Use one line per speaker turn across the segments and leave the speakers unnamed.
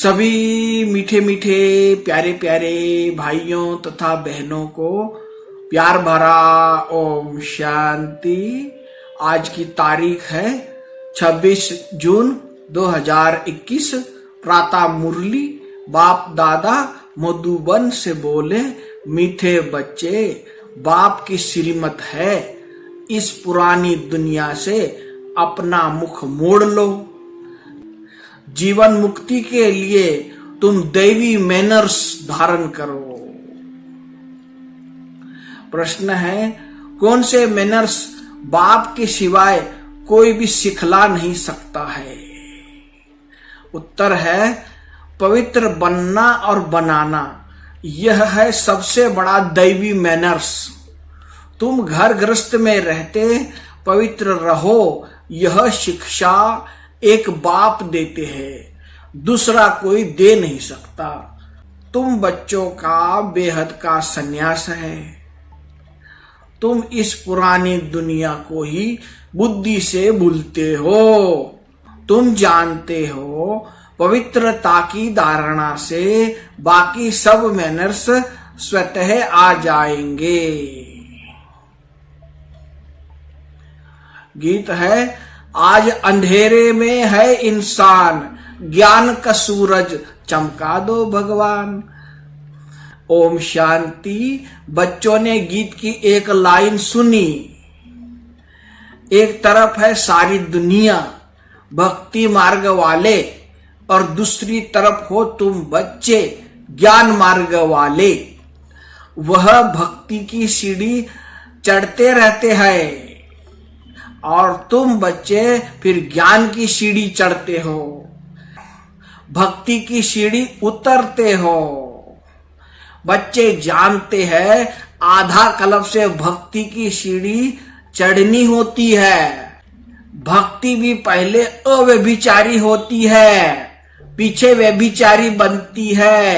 सभी मीठे मीठे प्यारे प्यारे भाइयों तथा बहनों को प्यार भरा ओम शांति। आज की तारीख है 26 जून 2021। प्रातः मुरली बाप दादा मधुबन से बोले, मीठे बच्चे, बाप की श्रीमत है, इस पुरानी दुनिया से अपना मुख मोड़ लो। जीवन मुक्ति के लिए तुम दैवी मैनर्स धारण करो। प्रश्न है, कौन से मैनर्स बाप के सिवाय कोई भी सिखला नहीं सकता है? उत्तर है, पवित्र बनना और बनाना। यह है सबसे बड़ा दैवी मैनर्स। तुम घर गृहस्थ में रहते पवित्र रहो, यह शिक्षा एक बाप देते हैं, दूसरा कोई दे नहीं सकता। तुम बच्चों का बेहद का संन्यास है। तुम इस पुरानी दुनिया को ही बुद्धि से भूलते हो। तुम जानते हो पवित्रता की धारणा से बाकी सब मैनर्स स्वतः आ जाएंगे। गीत है, आज अंधेरे में है इंसान, ज्ञान का सूरज चमका दो भगवान। ओम शांति। बच्चों ने गीत की एक लाइन सुनी। एक तरफ है सारी दुनिया भक्ति मार्ग वाले और दूसरी तरफ हो तुम बच्चे ज्ञान मार्ग वाले। वह भक्ति की सीढ़ी चढ़ते रहते हैं और तुम बच्चे फिर ज्ञान की सीढ़ी चढ़ते हो, भक्ति की सीढ़ी उतरते हो। बच्चे जानते हैं आधा कल्प से भक्ति की सीढ़ी चढ़नी होती है। भक्ति भी पहले अव्यभिचारी होती है, पीछे व्यभिचारी बनती है।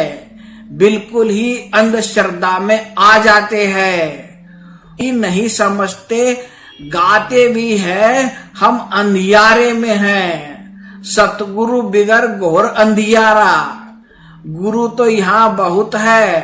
बिल्कुल ही अंधश्रद्धा में आ जाते हैं। ये नहीं समझते, गाते भी है हम अंधियारे में हैं। सतगुरु बिगर घोर अंधियारा। गुरु तो यहाँ बहुत है,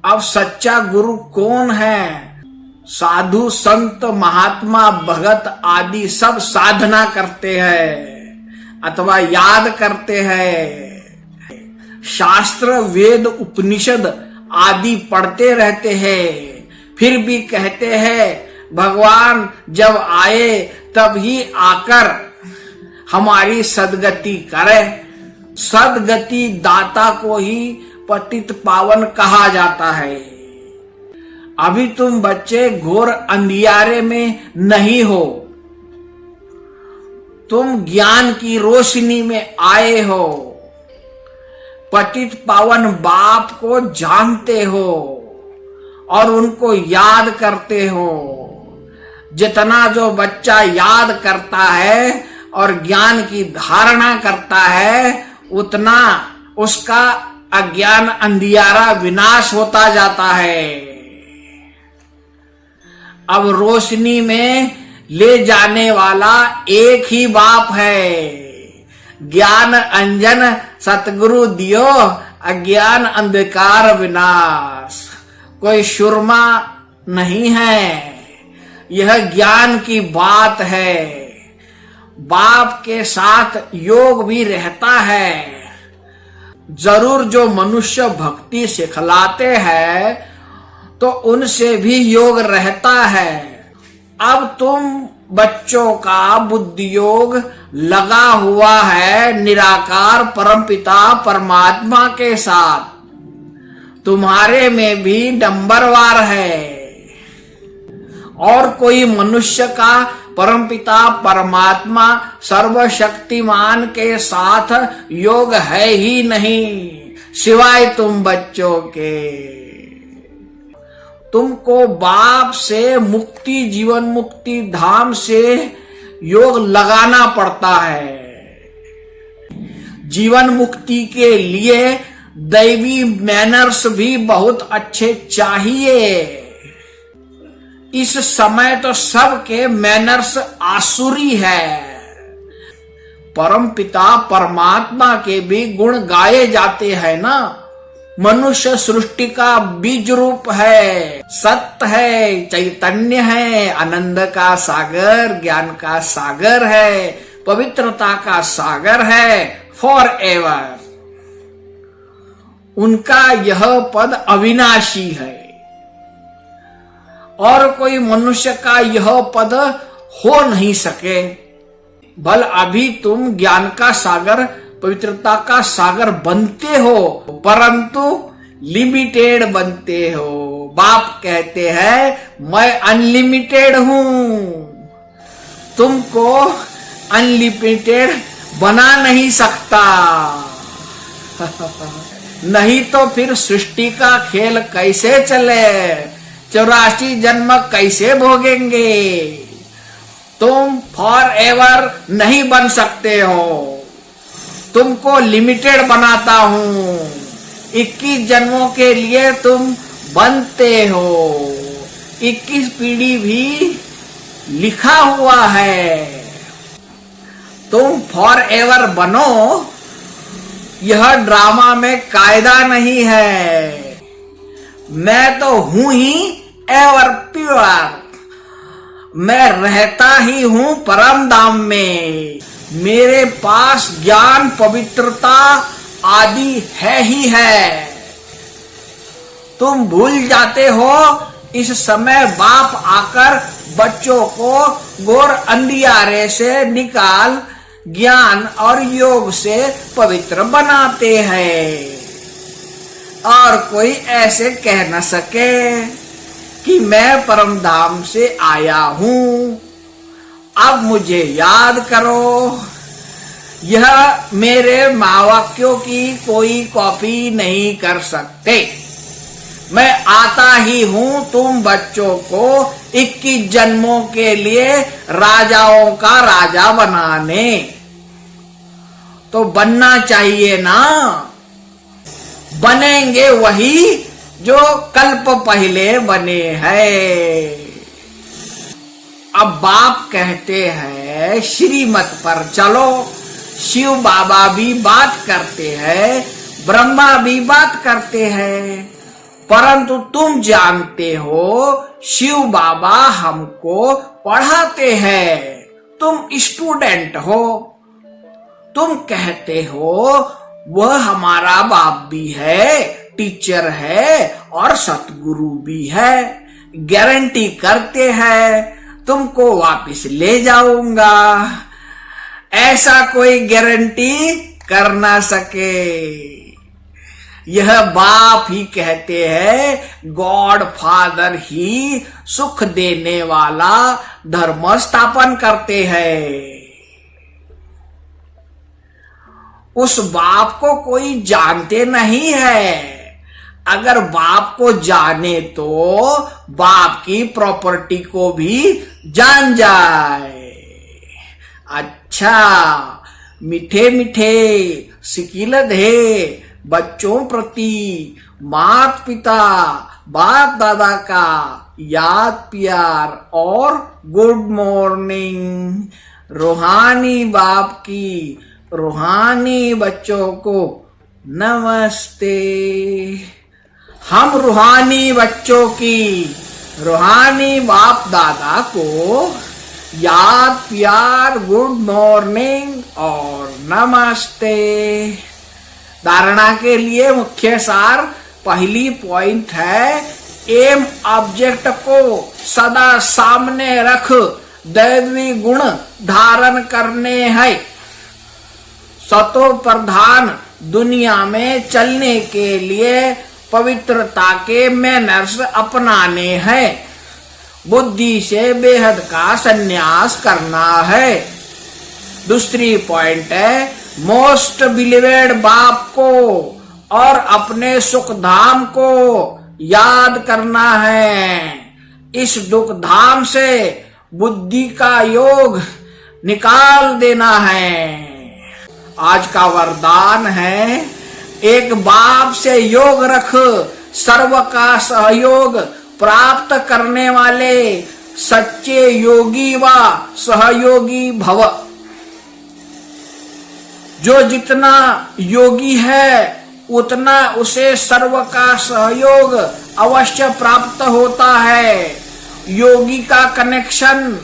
अब सच्चा गुरु कौन है? साधु संत महात्मा भगत आदि सब साधना करते हैं अथवा याद करते हैं। शास्त्र वेद उपनिषद आदि पढ़ते रहते हैं, फिर भी कहते हैं भगवान जब आए तब ही आकर हमारी सदगति करे। सदगति दाता को ही पतित पावन कहा जाता है। अभी तुम बच्चे घोर अंधियारे में नहीं हो, तुम ज्ञान की रोशनी में आए हो। पतित पावन बाप को जानते हो और उनको याद करते हो। जितना जो बच्चा याद करता है और ज्ञान की धारणा करता है, उतना उसका अज्ञान अंधियारा विनाश होता जाता है। अब रोशनी में ले जाने वाला एक ही बाप है। ज्ञान अंजन सतगुरु दियो, अज्ञान अंधकार विनाश। कोई सुरमा नहीं है, यह ज्ञान की बात है। बाप के साथ योग भी रहता है। जरूर जो मनुष्य भक्ति सिखलाते हैं तो उनसे भी योग रहता है। अब तुम बच्चों का बुद्धि योग लगा हुआ है निराकार परमपिता परमात्मा के साथ। तुम्हारे में भी नंबरवार है और कोई मनुष्य का परमपिता परमात्मा सर्वशक्तिमान के साथ योग है ही नहीं, सिवाय तुम बच्चों के। तुमको बाप से मुक्ति जीवन मुक्ति धाम से योग लगाना पड़ता है। जीवन मुक्ति के लिए दैवी मैनर्स भी बहुत अच्छे चाहिए। इस समय तो सबके मैनर्स आसुरी है। परम पिता परमात्मा के भी गुण गाए जाते हैं ना। मनुष्य सृष्टि का बीज रूप है, सत्य है, चैतन्य है, आनंद का सागर, ज्ञान का सागर है, पवित्रता का सागर है, फॉर एवर। उनका यह पद अविनाशी है और कोई मनुष्य का यह पद हो नहीं सके। बल अभी तुम ज्ञान का सागर, पवित्रता का सागर बनते हो, परंतु लिमिटेड बनते हो। बाप कहते हैं मैं अनलिमिटेड हूं, तुमको अनलिमिटेड बना नहीं सकता। नहीं तो फिर सृष्टि का खेल कैसे चले, 84 जन्म कैसे भोगेंगे। तुम फॉर एवर नहीं बन सकते हो, तुमको लिमिटेड बनाता हूं। 21 जन्मों के लिए तुम बनते हो, 21 पीढ़ी भी लिखा हुआ है। तुम फॉर एवर बनो, यह ड्रामा में कायदा नहीं है। मैं तो हूं ही एवर प्योर, मैं रहता ही हूं परम धाम में। मेरे पास ज्ञान, पवित्रता आदि है ही है। तुम भूल जाते हो, इस समय बाप आकर बच्चों को घोर अंधियारे से निकाल ज्ञान और योग से पवित्र बनाते हैं। और कोई ऐसे कह न सके कि मैं परम धाम से आया हूं। अब मुझे याद करो, यह मेरे महावाक्यों की कोई कॉपी नहीं कर सकते। मैं आता ही हूं तुम बच्चों को 21 जन्मों के लिए राजाओं का राजा बनाने। तो बनना चाहिए ना, बनेंगे वही जो कल्प पहले बने हैं। अब बाप कहते हैं श्रीमत पर चलो। शिव बाबा भी बात करते हैं, ब्रह्मा भी बात करते हैं, परंतु तुम जानते हो शिव बाबा हमको पढ़ाते हैं। तुम स्टूडेंट हो, तुम कहते हो वह हमारा बाप भी है, टीचर है और सतगुरु भी है। गारंटी करते हैं तुमको वापस ले जाऊंगा। ऐसा कोई गारंटी कर ना सके। यह बाप ही कहते हैं, गॉड फादर ही सुख देने वाला धर्म स्थापन करते हैं। उस बाप को कोई जानते नहीं है। अगर बाप को जाने तो बाप की प्रॉपर्टी को भी जान जाए। अच्छा, मीठे मीठे सिकिलद है बच्चों प्रति माता पिता बाप दादा का याद प्यार और गुड मॉर्निंग। रूहानी बाप की रूहानी बच्चों को नमस्ते। हम रूहानी बच्चों की रूहानी बाप दादा को याद प्यार गुड मॉर्निंग और नमस्ते। धारणा के लिए मुख्य सार पहली पॉइंट है, एम ऑब्जेक्ट को सदा सामने रख दैवी गुण धारण करने है। सतो प्रधान दुनिया में चलने के लिए पवित्रता के मैनर्स अपनाने हैं। बुद्धि से बेहद का संन्यास करना है। दूसरी पॉइंट है, मोस्ट बिलीवेड बाप को और अपने सुख धाम को याद करना है। इस दुख धाम से बुद्धि का योग निकाल देना है। आज का वरदान है, एक बाप से योग रख, सर्व का सहयोग प्राप्त करने वाले सच्चे योगी व सहयोगी भव। जो जितना योगी है उतना उसे सर्व का सहयोग अवश्य प्राप्त होता है। योगी का कनेक्शन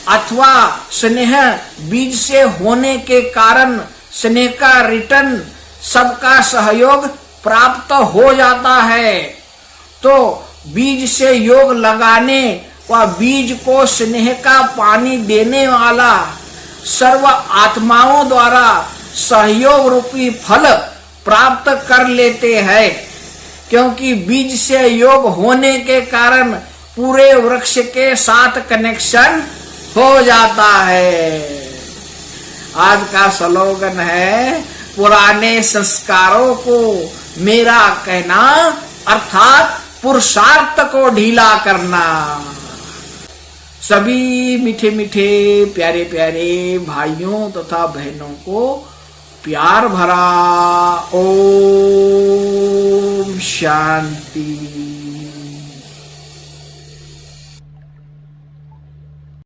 अथवा स्नेह बीज से होने के कारण स्नेह का रिटर्न सबका सहयोग प्राप्त हो जाता है। तो बीज से योग लगाने व बीज को स्नेह का पानी देने वाला सर्व आत्माओं द्वारा सहयोग रूपी फल प्राप्त कर लेते हैं, क्योंकि बीज से योग होने के कारण पूरे वृक्ष के साथ कनेक्शन हो जाता है। आज का स्लोगन है, पुराने संस्कारों को मेरा कहना अर्थात पुरुषार्थ को ढीला करना। सभी मीठे मीठे प्यारे प्यारे भाइयों तथा बहनों को प्यार भरा ओम शांति।